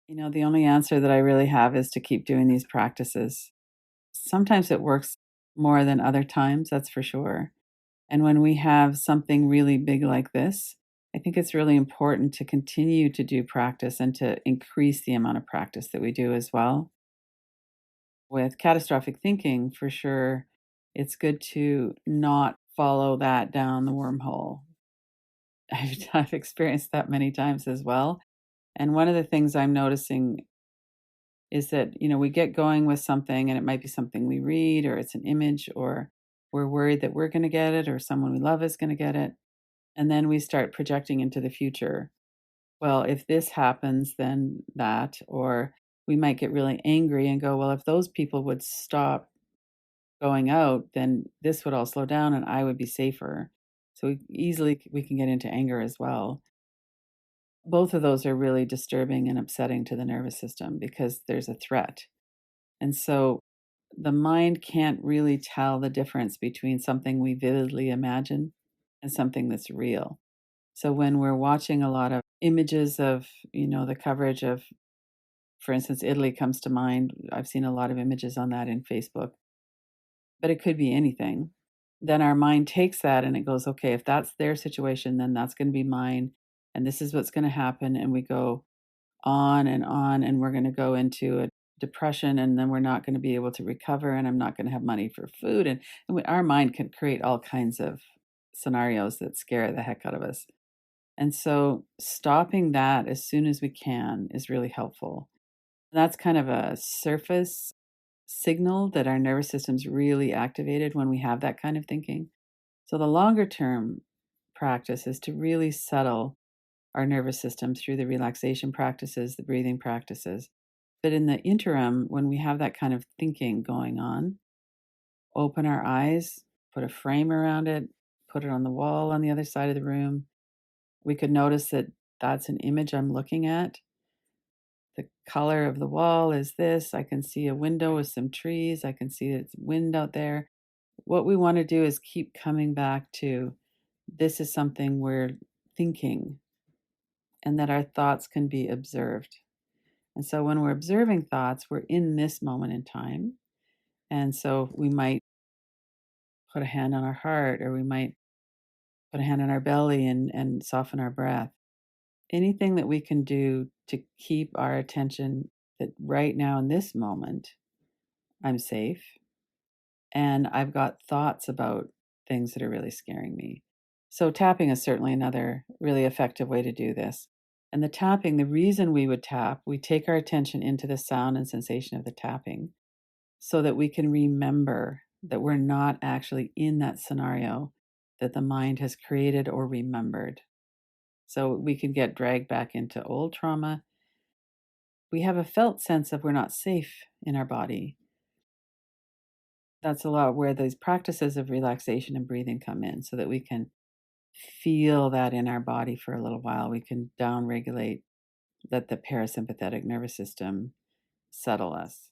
The only answer that I really have is to keep doing these practices. Sometimes it works more than other times, that's for sure. And when we have something really big like this, I think it's really important to continue to do practice and to increase the amount of practice that we do as well. With catastrophic thinking, for sure, it's good to not follow that down the wormhole. I've experienced that many times as well. And one of the things I'm noticing is that, we get going with something and it might be something we read or it's an image or we're worried that we're going to get it or someone we love is going to get it. And then we start projecting into the future. Well, if this happens, then that, or we might get really angry and go, well, if those people would stop going out, then this would all slow down and I would be safer. So we can get into anger as well. Both of those are really disturbing and upsetting to the nervous system because there's a threat. And so the mind can't really tell the difference between something we vividly imagine and something that's real. So when we're watching a lot of images of, the coverage of, for instance, Italy comes to mind. I've seen a lot of images on that in Facebook, but it could be anything. Then our mind takes that and it goes, okay, if that's their situation, then that's going to be mine. And this is what's going to happen. And we go on, and we're going to go into a depression, and then we're not going to be able to recover, and I'm not going to have money for food. Our mind can create all kinds of scenarios that scare the heck out of us. And so stopping that as soon as we can is really helpful. That's kind of a surface signal that our nervous system's really activated when we have that kind of thinking. So the longer term practice is to really settle our nervous system through the relaxation practices, the breathing practices. But in the interim, when we have that kind of thinking going on, open our eyes, put a frame around it, put it on the wall on the other side of the room. We could notice that that's an image I'm looking at. The color of the wall is this. I can see a window with some trees. I can see it's wind out there. What we want to do is keep coming back to this is something we're thinking and that our thoughts can be observed. And so when we're observing thoughts, we're in this moment in time. And so we might put a hand on our heart or we might put a hand on our belly and soften our breath. Anything that we can do to keep our attention that right now in this moment, I'm safe and I've got thoughts about things that are really scaring me. So tapping is certainly another really effective way to do this. And the tapping, the reason we would tap, we take our attention into the sound and sensation of the tapping so that we can remember that we're not actually in that scenario that the mind has created or remembered. So we can get dragged back into old trauma. We have a felt sense of we're not safe in our body. That's a lot where those practices of relaxation and breathing come in so that we can feel that in our body for a little while. We can downregulate, let the parasympathetic nervous system settle us.